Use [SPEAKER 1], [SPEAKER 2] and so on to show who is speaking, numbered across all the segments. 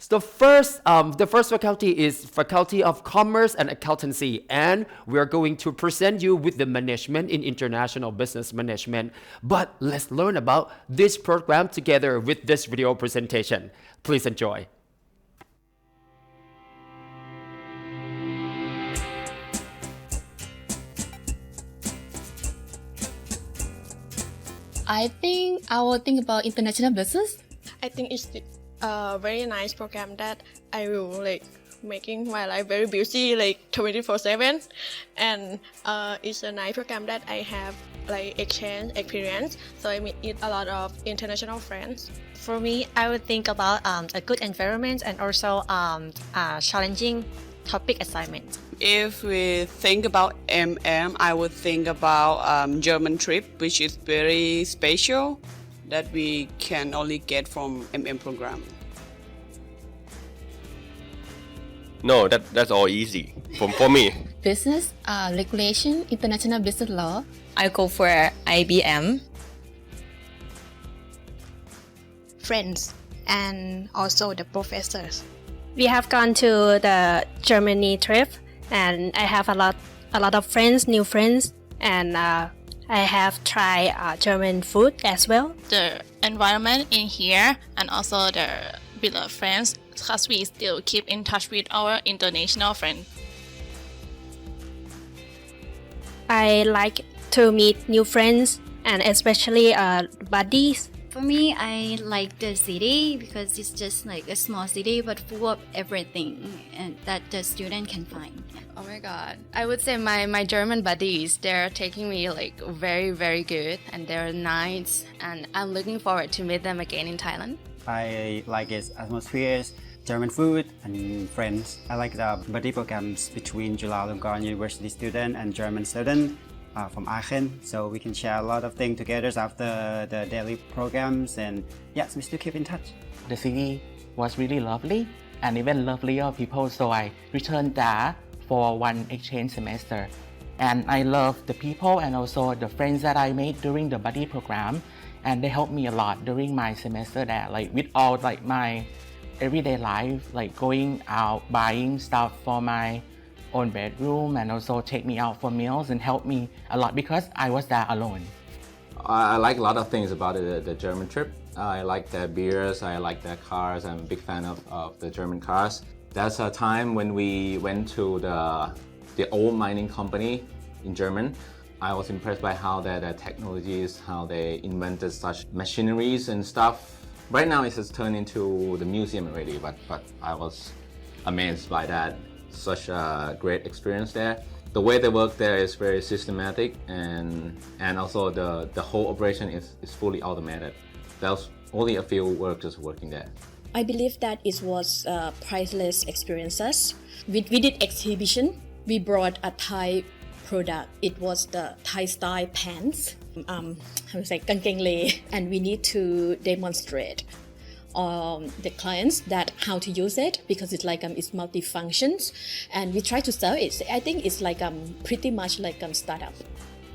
[SPEAKER 1] The first faculty is Faculty of Commerce and Accountancy, and we are going to present you with the Management in International Business Management. But let's learn about this program together with this video presentation. Please enjoy.
[SPEAKER 2] I think I will think about international business.
[SPEAKER 3] I think it's a very nice program that I will making my life very busy 24/7, and it's a nice program that I have exchange experience, so I meet a lot of international friends.
[SPEAKER 4] For me, I would think about a good environment and also challenging topic assignment.
[SPEAKER 5] If we think about I would think about German trip, which is very special that we can only get from program.
[SPEAKER 6] No, that's all easy for me.
[SPEAKER 2] Business, regulation, international business law.
[SPEAKER 4] I go for IBM.
[SPEAKER 3] Friends and also the professors.
[SPEAKER 7] We have gone to the Germany trip, and I have a lot of friends, new friends, and I have tried German food as well.
[SPEAKER 8] The environment in here and also the beloved friends, because we still keep in touch with our international friends.
[SPEAKER 7] I like to meet new friends and especially buddies.
[SPEAKER 9] For me, I like the city because it's just like a small city but full of everything and that the student can find.
[SPEAKER 10] Oh my god. I would say my German buddies, they're taking me very, very good and they're nice, and I'm looking forward to meet them again in Thailand.
[SPEAKER 11] I like its atmosphere, German food and friends. I like the buddy programs between Chula University student and German student from Aachen, so we can share a lot of things together after the daily programs, and yes, we still keep in touch.
[SPEAKER 12] The city was really lovely and even lovelier people, so I returned there for one exchange semester. And I love the people and also the friends that I made during the buddy program, and they helped me a lot during my semester there, with all my everyday life, going out, buying stuff for my own bedroom, and also take me out for meals and help me a lot because I was there alone.
[SPEAKER 13] I like a lot of things about the German trip. I like their beers, I like their cars. I'm a big fan of the German cars. That's a time when we went to the old mining company in German. I was impressed by how their technologies, how they invented such machineries and stuff. Right now it has turned into the museum already, but I was amazed by that. Such a great experience there. The way they work there is very systematic, and also the whole operation is fully automated. There's only a few workers working there.
[SPEAKER 14] I believe that it was priceless experiences. We did exhibition. We brought a Thai product. It was the Thai style pants. I would say kangkeng le, and we need to demonstrate the clients that how to use it, because it's it's multifunctions, and we try to sell it. I think it's pretty much like startup.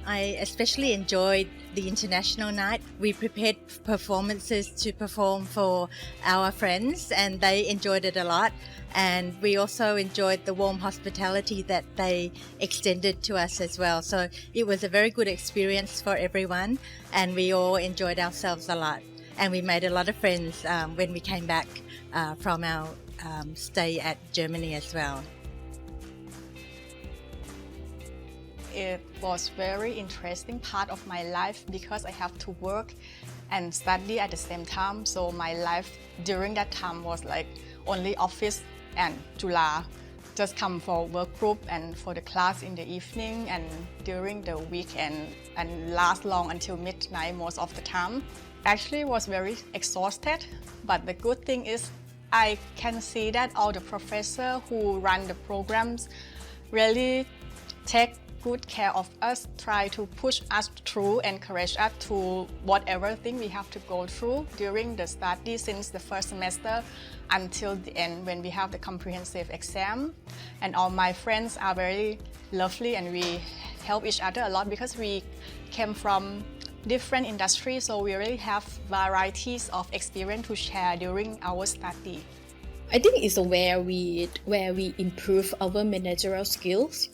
[SPEAKER 4] I especially enjoyed the international night. We prepared performances to perform for our friends, and they enjoyed it a lot. And we also enjoyed the warm hospitality that they extended to us as well. So it was a very good experience for everyone, and we all enjoyed ourselves a lot. And we made a lot of friends when we came back from our stay at Germany as well.
[SPEAKER 15] It was very interesting part of my life because I have to work and study at the same time. So my life during that time was only office and Chula. Just come for work group and for the class in the evening and during the weekend, and last long until midnight most of the time. Actually was very exhausted, but the good thing is I can see that all the professors who run the programs really take good care of us, try to push us through, encourage us to whatever thing we have to go through during the study since the first semester until the end when we have the comprehensive exam. And all my friends are very lovely, and we help each other a lot because we came from different industries, so we really have varieties of experience to share during our study.
[SPEAKER 14] I think it's where we improve our managerial skills,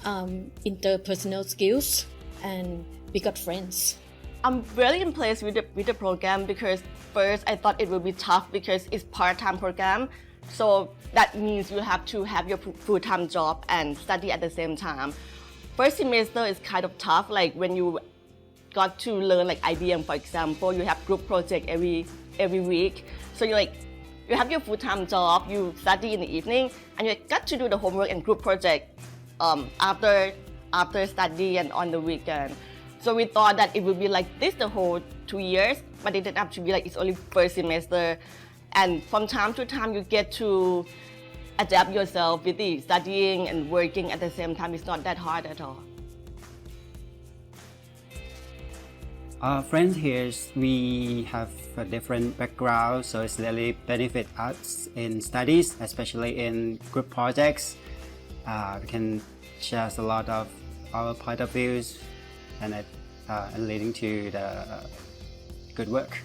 [SPEAKER 14] interpersonal skills, and we got friends.
[SPEAKER 16] I'm really impressed with the program because first I thought it would be tough because it's part-time program. So that means you have to have your full-time job and study at the same time. First semester is kind of tough, like when you got to learn like IBM, for example, you have group project every week. So you have your full-time job, you study in the evening, and you got to do the homework and group project after study and on the weekend. So we thought that it would be like this the whole 2 years, but it didn't have to be like it's only first semester. And from time to time, you get to adapt yourself with the studying and working at the same time. It's not that hard at all.
[SPEAKER 11] Friends here, we have a different background, so it's really benefit us in studies, especially in group projects. We can share a lot of our point of views and leading to the good work.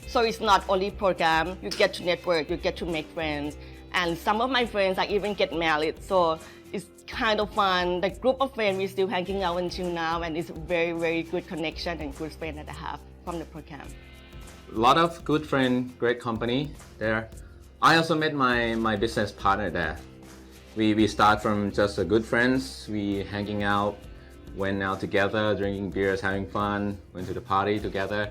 [SPEAKER 16] So it's not only program, you get to network, you get to make friends. And some of my friends I even get married, so it's kind of fun. The group of friends we're still hanging out until now, and it's very, very good connection and good friend that I have from the program.
[SPEAKER 13] A lot of good friend, great company there. I also met my business partner there. We start from just a good friends. We hanging out, went out together, drinking beers, having fun, went to the party together.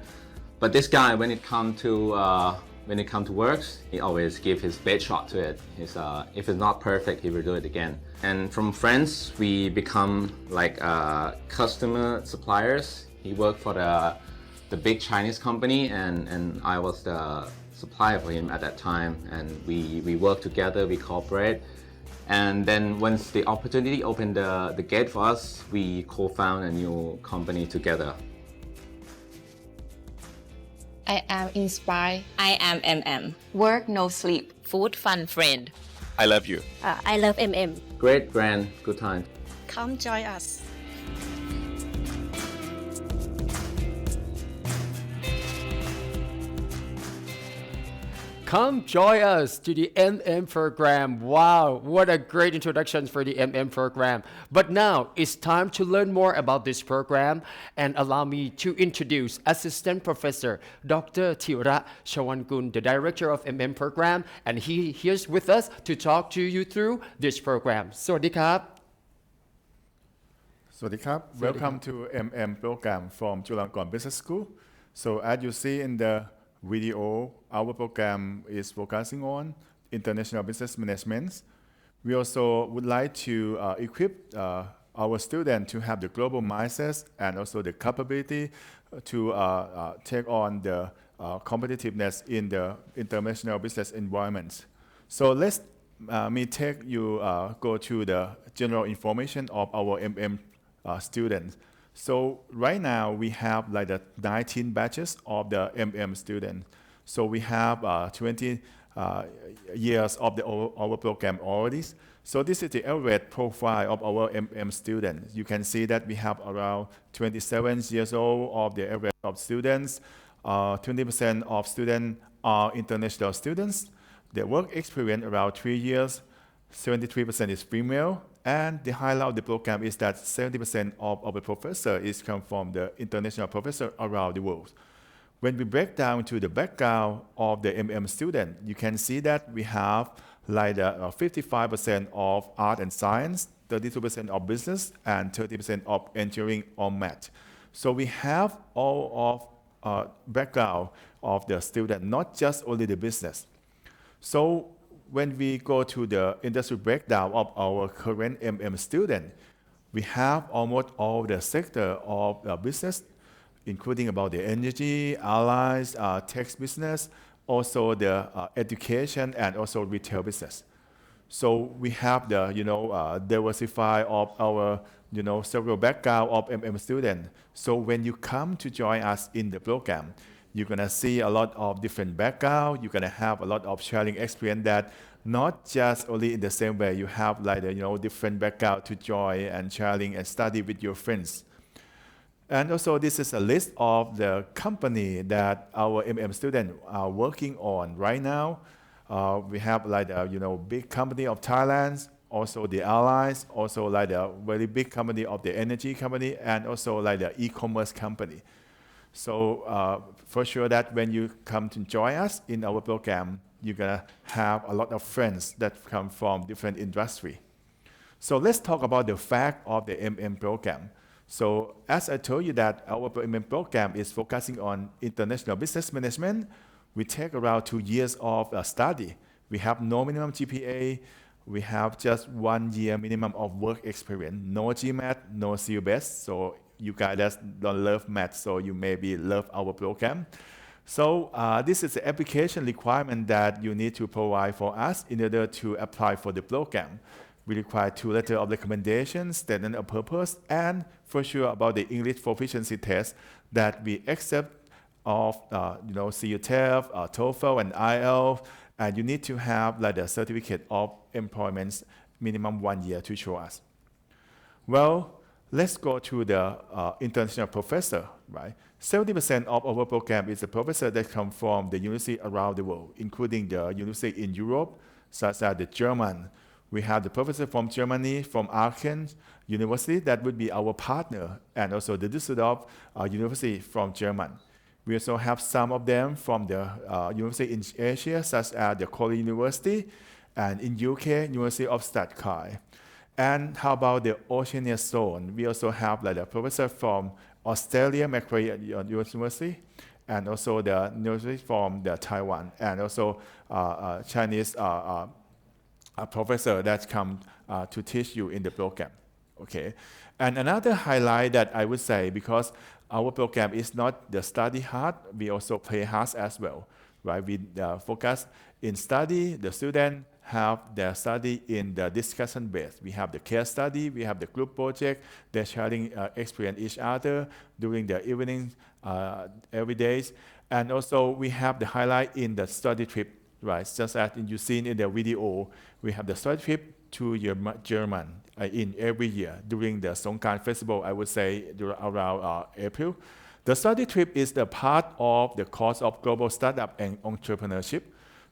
[SPEAKER 13] But this guy, when it come to works, he always give his best shot to it. If it's not perfect, he will do it again. And from friends, we become like customer suppliers. He worked for the big Chinese company, and I was the supplier for him at that time. And we work together, we cooperate. And then once the opportunity opened the gate for us, we co-found a new company together.
[SPEAKER 10] I am inspired.
[SPEAKER 17] I am MM.
[SPEAKER 10] Work, no sleep.
[SPEAKER 17] Food, fun, friend.
[SPEAKER 6] I love you.
[SPEAKER 7] I love MM.
[SPEAKER 13] Great brand, good time.
[SPEAKER 15] Come join us.
[SPEAKER 1] Come join us to the MM program. Wow, what a great introduction for the MM program. But now it's time to learn more about this program, and allow me to introduce Assistant Professor Dr. Thira Chawankun, the Director of MM program, and he here's with us to talk to you through this program. สวัสดีครับ
[SPEAKER 18] สวัสดีครับ Welcome to MM program from Chula Business School. So as you see in the video, our program is focusing on international business management. We also would like to equip our students to have the global mindset and also the capability to take on the competitiveness in the international business environment. So let's me take you go to the general information of our MM students. So right now we have like the 19 batches of the MM students. So we have 20 years of our program already. So this is the average profile of our MM students. You can see that we have around 27 years old of the average of students. 20% of students are international students. Their work experience around 3 years. 73% is female. And the highlight of the program is that 70% of our professors is come from the international professors around the world. When we break down to the background of the MM student, you can see that we have like 55% of art and science, 32% of business, and 30% of engineering or math. So we have all of background of the student, not just only the business. So when we go to the industry breakdown of our current MM student, we have almost all the sector of business, including about the energy, allies, tech business, also the education, and also retail business. So we have the diversify of our several background of MM students. So when you come to join us in the program, you're gonna see a lot of different background. You're gonna have a lot of sharing experience that not just only in the same way you have like different background to join and sharing and study with your friends. And also this is a list of the company that our MM students are working on right now. We have like the big company of Thailand, also the allies, also like the very big company of the energy company, and also like the e-commerce company. So for sure that when you come to join us in our program, you're gonna have a lot of friends that come from different industry. So let's talk about the fact of the program. So as I told you that our program is focusing on international business management, we take around 2 years of study. We have no minimum GPA. We have just 1 year minimum of work experience. No GMAT, no CUBS. So you guys don't love math, so you maybe love our program. So this is the application requirement that you need to provide for us in order to apply for the program. We require 2 letters of recommendation, statement of purpose, and for sure about the English proficiency test that we accept of CUTEF, TOEFL, and IELTS, and you need to have like a certificate of employment minimum 1 year to show us. Well, let's go to the international professor, right? 70% of our program is a professor that come from the university around the world, including the university in Europe, such as the German. We have the professor from Germany, from Aachen University, that would be our partner, and also the Düsseldorf University from German. We also have some of them from the university in Asia, such as the Korea University, and in UK, University of Stuttgart. And how about the Oceania zone? We also have like a professor from Australia, Macquarie University, and also the university from the Taiwan, and also Chinese professor that come to teach you in the program. Okay, and another highlight that I would say, because our program is not the study hard, we also play hard as well, right? We focus in study. The student have their study in the discussion base. We have the case study, we have the group project. They're sharing experience each other during the evening every day, and also we have the highlight in the study trip, right? Just as you've seen in the video, we have the study trip to German in every year during the Songkran festival, I would say around April. The study trip is the part of the course of global startup and entrepreneurship.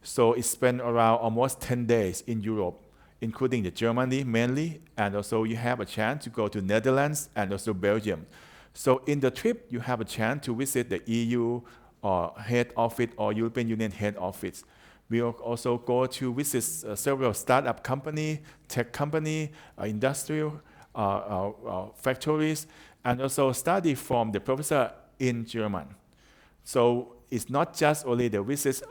[SPEAKER 18] So it spent around almost 10 days in Europe, including the Germany mainly, and also you have a chance to go to Netherlands and also Belgium. So in the trip, you have a chance to visit the EU or head office or European Union head office. We will also go to visit several startup company, tech company, industrial factories, and also study from the professor in German. So it's not just only the visits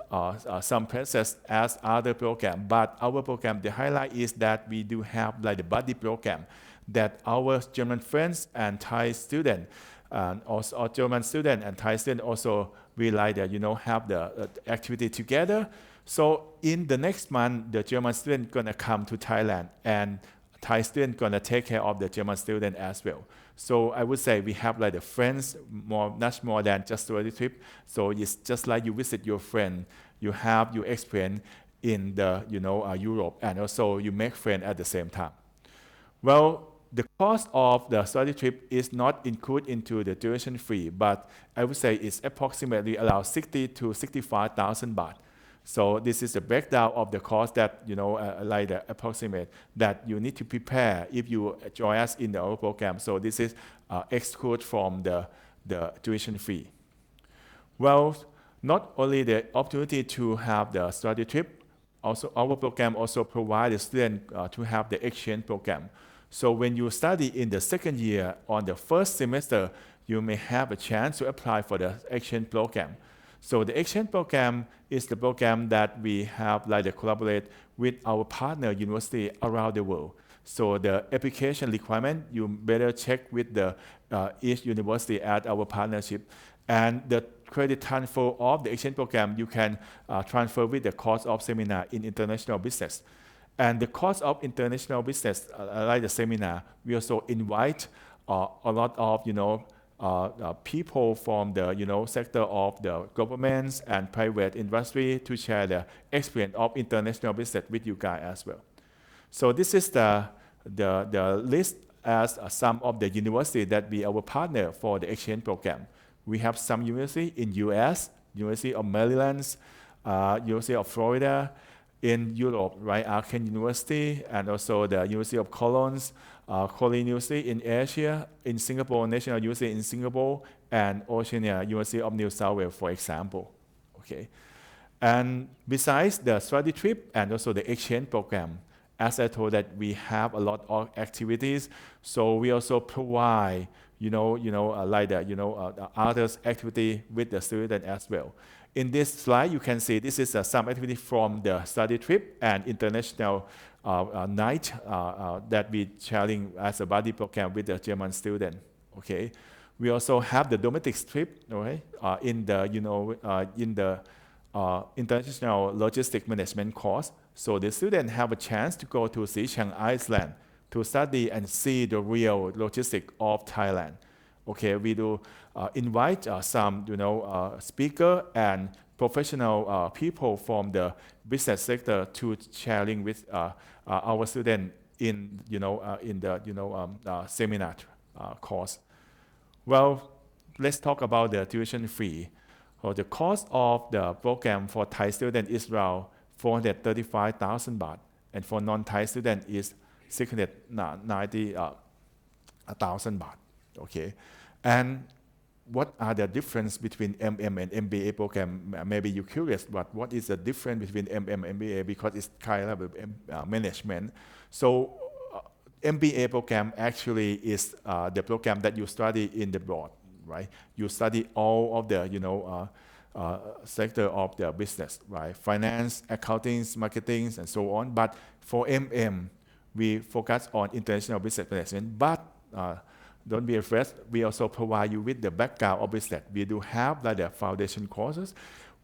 [SPEAKER 18] some places as other program, but our program, the highlight is that we do have like the buddy program that our German friends and Thai student, and also German student and Thai student also we like that, have the activity together. So in the next month, the German student gonna come to Thailand, and Thai student gonna take care of the German student as well. So I would say we have like the friends much more than just study trip. So it's just like you visit your friend, you have your experience in the Europe, and also you make friends at the same time. Well, the cost of the study trip is not included into the tuition fee, but I would say it's approximately around 60 to 65,000 baht. So this is the breakdown of the cost that, like the approximate that you need to prepare if you join us in our program. So this is excluded from the tuition fee. Well, not only the opportunity to have the study trip, also our program also provides the student to have the exchange program. So when you study in the second year on the first semester, you may have a chance to apply for the exchange program. So the exchange program is the program that we have like to collaborate with our partner university around the world. So the application requirement, you better check with the each university at our partnership. And the credit transfer of the exchange program, you can transfer with the course of seminar in international business. And the course of international business, like the seminar, we also invite a lot of, people from the sector of the governments and private industry to share the experience of international business with you guys as well. So this is the list as some of the universities that be our partner for the exchange program. We have some university in US, University of Maryland, University of Florida, in Europe, right? Aachen University and also the University of Cologne, Korean University in Asia, in Singapore, National University in Singapore, and Oceania University of New South Wales, for example. Okay. And besides the study trip and also the exchange program, as I told that we have a lot of activities, so we also provide, like the others activity with the student as well. In this slide, you can see this is some activity from the study trip and international night that we sharing as a buddy program with the German student. Okay, we also have the domestic trip, okay, in the international logistic management course. So the students have a chance to go to Xichang Iceland to study and see the real logistics of Thailand. Okay, we do invite some, speaker and professional people from the business sector to sharing with our students in, seminar course. Well, let's talk about the tuition fee. So the cost of the program for Thai student is around 435,000 baht, and for non-Thai student is 690,000 baht. Okay, and what are the difference between and MBA program? Maybe you're curious, but what is the difference between and MBA, because it's kind of management. So MBA program actually is the program that you study in the board, right? You study all of the, sector of the business, right? Finance, accounting, marketing, and so on. But for we focus on international business management. But don't be afraid. We also provide you with the background of business. We do have like the foundation courses.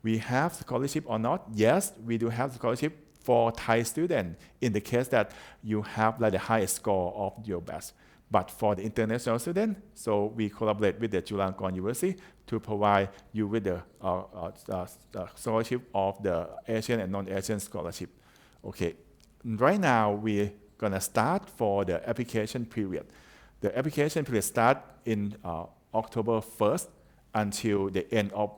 [SPEAKER 18] We have scholarship or not? Yes, we do have scholarship for Thai students in the case that you have like the highest score of your best. But for the international student, so we collaborate with the Chula University to provide you with the scholarship of the Asian and non-Asian scholarship. Okay, right now we're gonna start for the application period. The application period start in October 1st until the end of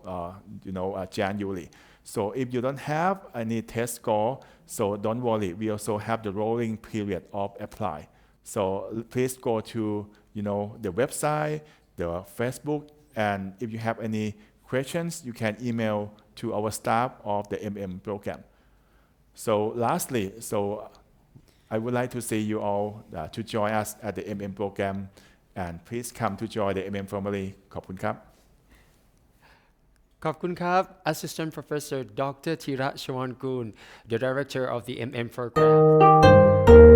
[SPEAKER 18] January. So if you don't have any test score, so don't worry. We also have the rolling period of apply. So please go to the website, the Facebook, and if you have any questions, you can email to our staff of the program. So lastly, I would like to see you all to join us at the program, and please come to join the family. ขอบคุณครับ
[SPEAKER 1] ขอบคุณครับ Assistant Professor Dr. Thira Chawangun, the Director of the program.